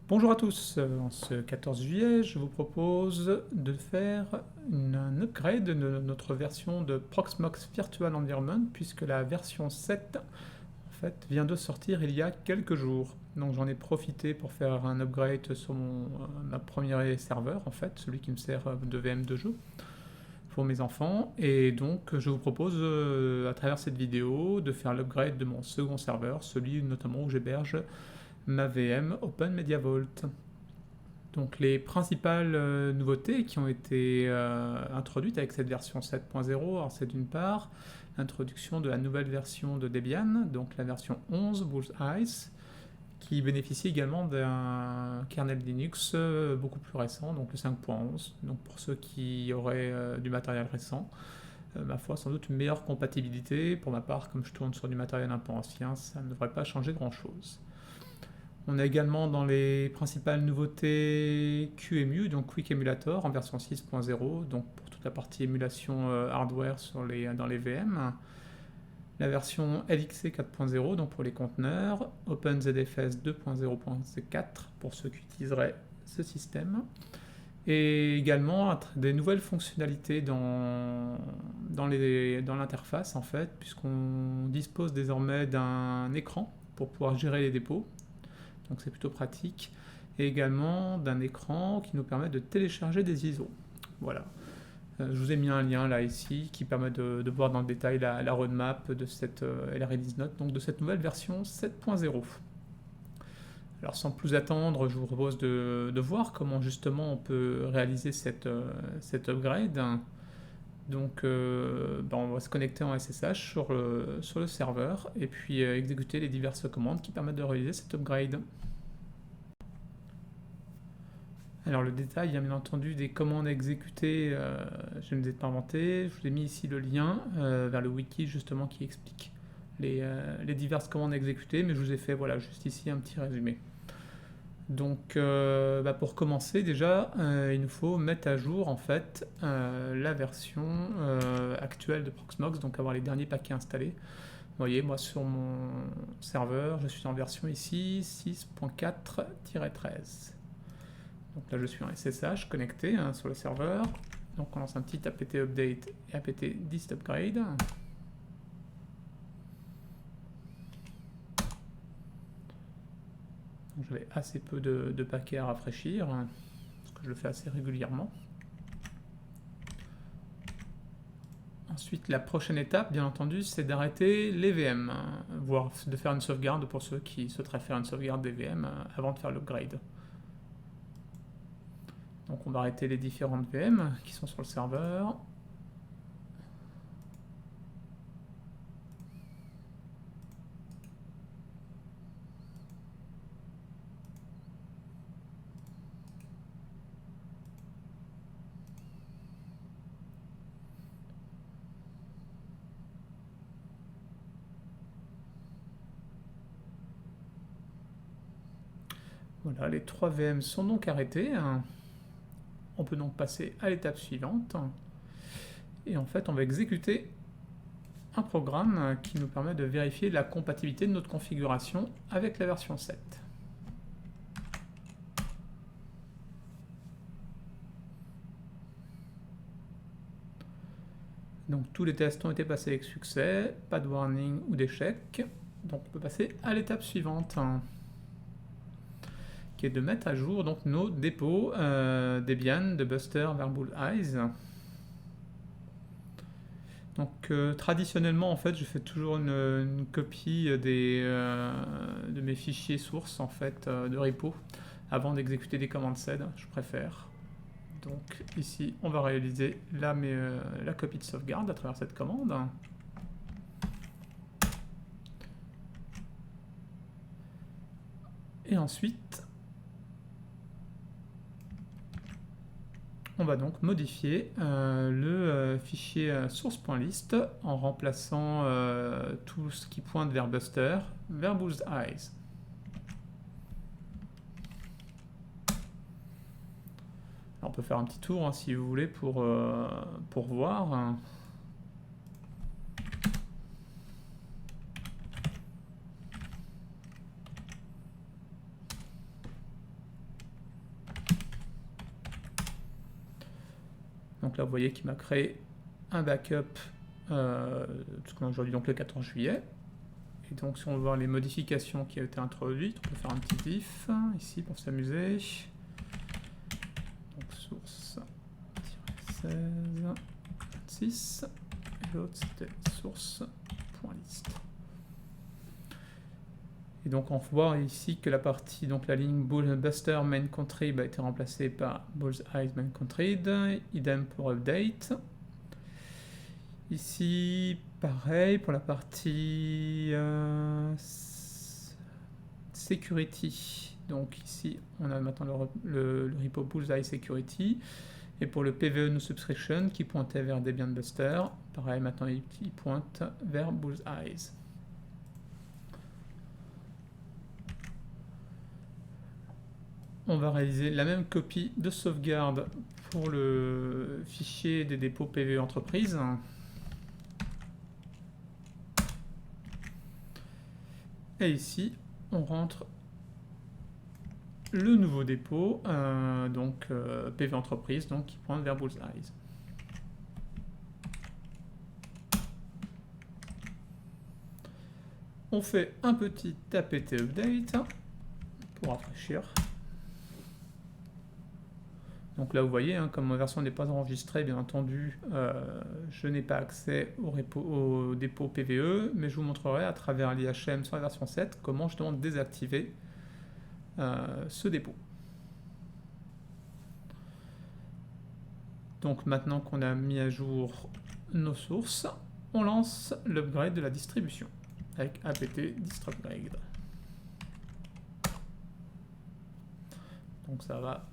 Bonjour à tous, en ce 14 juillet, je vous propose de faire un upgrade de notre version de Proxmox Virtual Environment, puisque la version 7 en fait, vient de sortir il y a quelques jours. Donc j'en ai profité pour faire un upgrade sur ma premier serveur, en fait, celui qui me sert de VM de jeu pour mes enfants. Et donc je vous propose, à travers cette vidéo, de faire l'upgrade de mon second serveur, celui notamment où j'héberge ma VM Open Media Vault. Donc les principales nouveautés qui ont été introduites avec cette version 7.0, c'est d'une part l'introduction de la nouvelle version de Debian, donc la version 11 Bullseye, qui bénéficie également d'un kernel Linux beaucoup plus récent, donc le 5.11. Donc pour ceux qui auraient du matériel récent, ma foi, sans doute une meilleure compatibilité. Pour ma part, comme je tourne sur du matériel un peu ancien, ça ne devrait pas changer grand-chose. On a également dans les principales nouveautés QEMU, donc Quick Emulator en version 6.0, donc pour toute la partie émulation hardware dans les VM. La version LXC 4.0, donc pour les conteneurs. OpenZFS 2.0.4 pour ceux qui utiliseraient ce système. Et également des nouvelles fonctionnalités dans l'interface en fait, puisqu'on dispose désormais d'un écran pour pouvoir gérer les dépôts. Donc c'est plutôt pratique, et également d'un écran qui nous permet de télécharger des ISO. Voilà. Je vous ai mis un lien là ici qui permet de voir dans le détail la roadmap de et la release note donc de cette nouvelle version 7.0. Alors sans plus attendre, je vous propose de voir comment justement on peut réaliser cet upgrade. Donc on va se connecter en SSH sur le serveur et puis exécuter les diverses commandes qui permettent de réaliser cet upgrade. Alors le détail, il y a bien entendu des commandes à exécuter, je ne les ai pas inventées. Je vous ai mis ici le lien vers le wiki justement qui explique les diverses commandes à exécuter, mais je vous ai fait voilà, juste ici un petit résumé. Donc pour commencer déjà, il nous faut mettre à jour en fait la version actuelle de Proxmox, donc avoir les derniers paquets installés. Vous voyez, moi sur mon serveur, je suis en version ici 6.4-13. Donc là je suis en SSH connecté sur le serveur. Donc on lance un petit apt update et apt dist upgrade. J'avais assez peu de paquets à rafraîchir, parce que je le fais assez régulièrement. Ensuite, la prochaine étape, bien entendu, c'est d'arrêter les VM, voire de faire une sauvegarde pour ceux qui souhaiteraient faire une sauvegarde des VM avant de faire l'upgrade. Donc on va arrêter les différentes VM qui sont sur le serveur. Voilà, les 3 VM sont donc arrêtés. On peut donc passer à l'étape suivante. Et en fait, on va exécuter un programme qui nous permet de vérifier la compatibilité de notre configuration avec la version 7. Donc tous les tests ont été passés avec succès, pas de warning ou d'échec. Donc on peut passer à l'étape suivante, qui est de mettre à jour donc, nos dépôts Debian de Buster vers Bullseye. Donc traditionnellement en fait je fais toujours une copie de mes fichiers sources en fait de repo avant d'exécuter des commandes sed, je préfère. Donc ici on va réaliser la copie de sauvegarde à travers cette commande. Et ensuite on va donc modifier le fichier source.list en remplaçant tout ce qui pointe vers Buster, vers Bullseye. On peut faire un petit tour si vous voulez pour voir. là, vous voyez qu'il m'a créé un backup, tout ce qu'on a aujourd'hui, donc le 14 juillet. Et donc, si on veut voir les modifications qui ont été introduites, on peut faire un petit if ici pour s'amuser. Donc, source 16, 26. Et l'autre, c'était source.list. Et donc, on voit ici que la partie, donc la ligne Buster main country a été remplacée par Bullseye main country. Idem pour update. Ici, pareil pour la partie security. Donc ici, on a maintenant le repo Bullseye Security. Et pour le PVE No Subscription qui pointait vers Debian Buster, pareil, maintenant il pointe vers Bullseye. On va réaliser la même copie de sauvegarde pour le fichier des dépôts PVE entreprise. Et ici, on rentre le nouveau dépôt, donc PV entreprise, donc qui pointe vers Bullseye. On fait un petit apt update pour rafraîchir. Donc là, vous voyez, hein, comme ma version n'est pas enregistrée, bien entendu, je n'ai pas accès au dépôt PVE, mais je vous montrerai à travers l'IHM sur la version 7 comment je dois désactiver ce dépôt. Donc maintenant qu'on a mis à jour nos sources, on lance l'upgrade de la distribution avec apt dist-upgrade. Donc ça va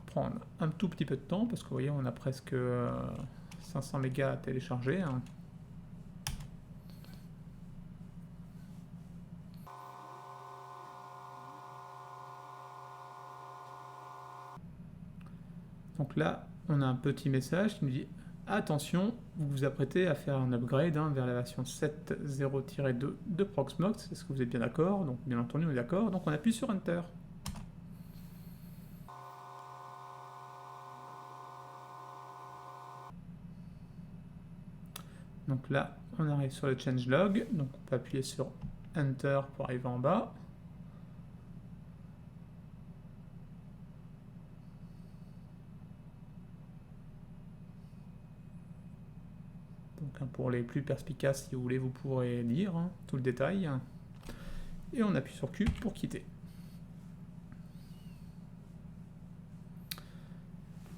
prendre un tout petit peu de temps parce que vous voyez on a presque 500 mégas à télécharger. Donc là on a un petit message qui nous dit attention, vous vous apprêtez à faire un upgrade vers la version 7.0-2 de Proxmox. Est-ce que vous êtes bien d'accord? Donc bien entendu on est d'accord, donc on appuie sur Enter. Donc là, on arrive sur le changelog, donc on peut appuyer sur Enter pour arriver en bas. Donc pour les plus perspicaces, si vous voulez, vous pourrez lire tout le détail. Et on appuie sur Q pour quitter.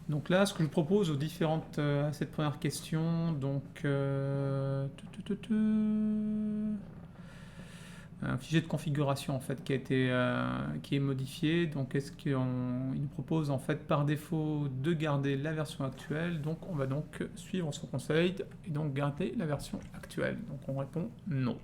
Donc là, ce que je propose aux différentes à cette première question, donc un fichier de configuration en fait qui a été qui est modifié. Donc est-ce qu'il nous propose en fait par défaut de garder la version actuelle? Donc on va donc suivre son conseil et donc garder la version actuelle. Donc on répond non.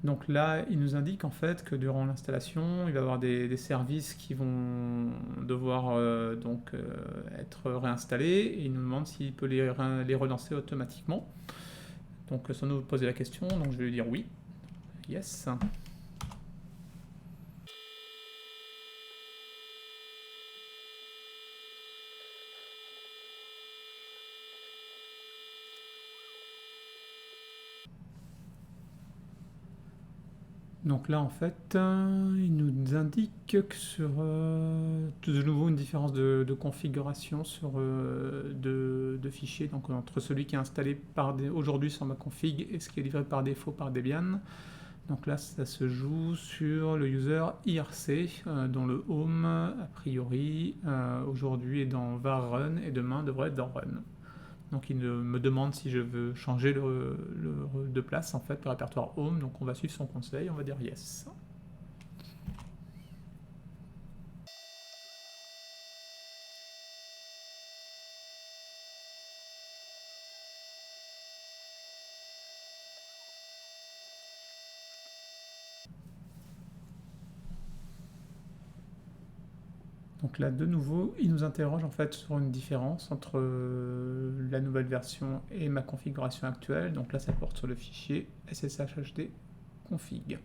Donc là, il nous indique en fait que durant l'installation, il va y avoir des services qui vont devoir être réinstallés et il nous demande s'il peut les relancer automatiquement. Donc ça nous pose la question, donc je vais lui dire oui, yes. Donc là, en fait, il nous indique que sur de nouveau une différence de configuration sur de fichiers, donc entre celui qui est installé aujourd'hui sur ma config et ce qui est livré par défaut par Debian. Donc là, ça se joue sur le user IRC, dont le home, a priori, aujourd'hui est dans var run et demain devrait être dans run. Donc il me demande si je veux changer de place en fait le répertoire home, donc on va suivre son conseil, on va dire yes. Donc là, de nouveau, il nous interroge en fait sur une différence entre la nouvelle version et ma configuration actuelle. Donc là, ça porte sur le fichier sshhd config.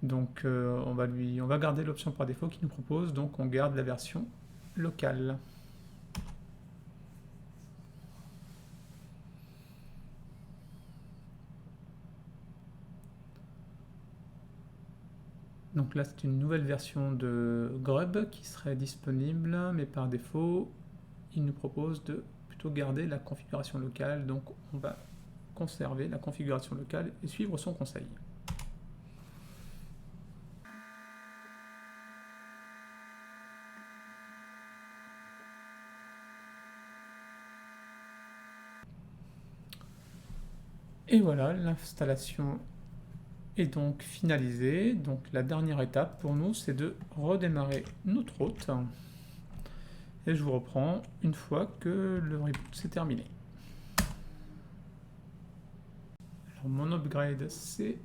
Donc on va garder l'option par défaut qu'il nous propose, donc on garde la version locale. Donc là, c'est une nouvelle version de Grub qui serait disponible, mais par défaut, il nous propose de plutôt garder la configuration locale. Donc on va conserver la configuration locale et suivre son conseil. Et voilà, l'installation est donc finalisée. Donc la dernière étape pour nous, c'est de redémarrer notre hôte. Et je vous reprends une fois que le reboot s'est terminé. Alors mon upgrade, c'est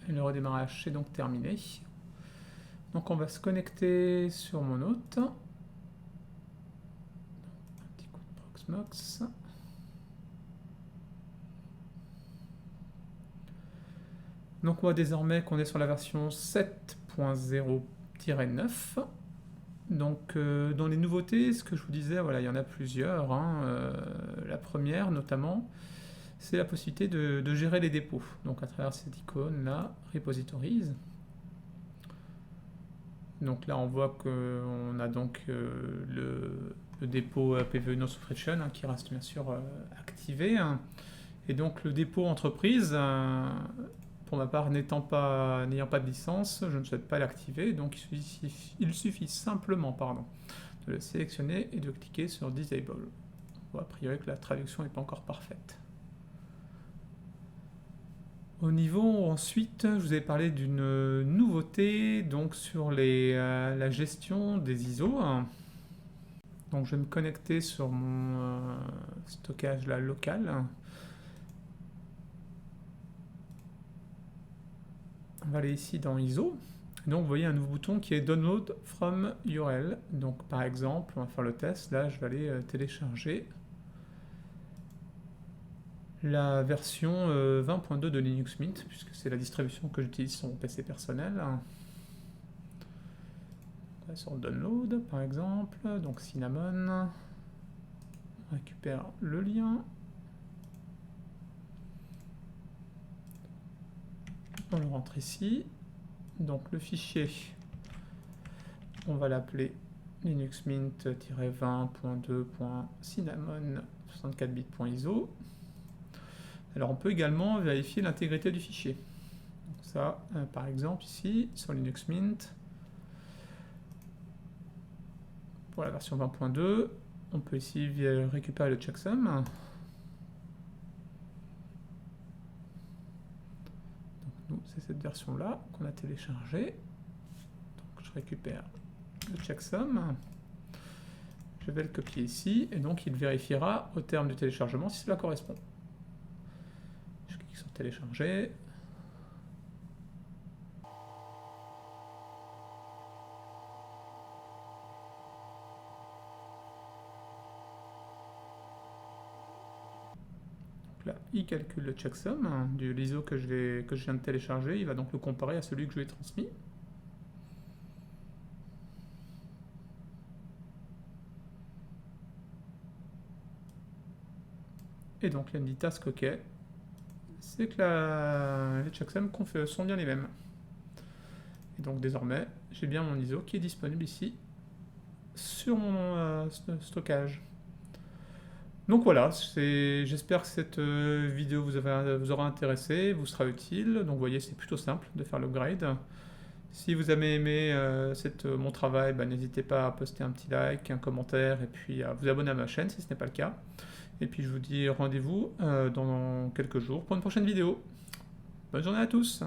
le redémarrage, c'est donc terminé. Donc on va se connecter sur mon hôte. Un petit coup de Proxmox. Donc on voit désormais qu'on est sur la version 7.0-9. Donc dans les nouveautés, ce que je vous disais, voilà, il y en a plusieurs. La première notamment, c'est la possibilité de gérer les dépôts. Donc à travers cette icône là, Repositories. Donc là on voit qu'on a donc le dépôt PVE No Subscription qui reste bien sûr activé. Et donc le dépôt entreprise, pour ma part, n'ayant pas de licence, je ne souhaite pas l'activer, donc il suffit simplement de le sélectionner et de cliquer sur Disable. On voit a priori que la traduction n'est pas encore parfaite. Au niveau ensuite, je vous ai parlé d'une nouveauté donc sur la gestion des ISO. Donc je vais me connecter sur mon stockage là, local. On va aller ici dans ISO. Donc vous voyez un nouveau bouton qui est Download from URL. Donc par exemple, on va faire le test. Là, je vais aller télécharger la version 20.2 de Linux Mint, puisque c'est la distribution que j'utilise sur mon PC personnel. On va sur Download par exemple. Donc Cinnamon. On récupère le lien. On le rentre ici. Donc le fichier, on va l'appeler linuxmint-20.2.cinnamon64bit.iso. Alors on peut également vérifier l'intégrité du fichier. Donc ça, par exemple ici, sur Linux Mint, pour la version 20.2, on peut ici récupérer le checksum. C'est cette version-là qu'on a téléchargée. Donc je récupère le checksum. Je vais le copier ici, et donc il vérifiera au terme du téléchargement si cela correspond. Je clique sur télécharger. Là, il calcule le checksum de l'ISO que je viens de télécharger. Il va donc le comparer à celui que je lui ai transmis. Et donc, il y a une task OK. C'est que les checksums sont bien les mêmes. Et donc, désormais, j'ai bien mon ISO qui est disponible ici sur mon stockage. Donc voilà, j'espère que cette vidéo vous aura intéressé, vous sera utile. Donc vous voyez, c'est plutôt simple de faire l'upgrade. Si vous avez aimé mon travail, n'hésitez pas à poster un petit like, un commentaire, et puis à vous abonner à ma chaîne si ce n'est pas le cas. Et puis je vous dis rendez-vous dans quelques jours pour une prochaine vidéo. Bonne journée à tous!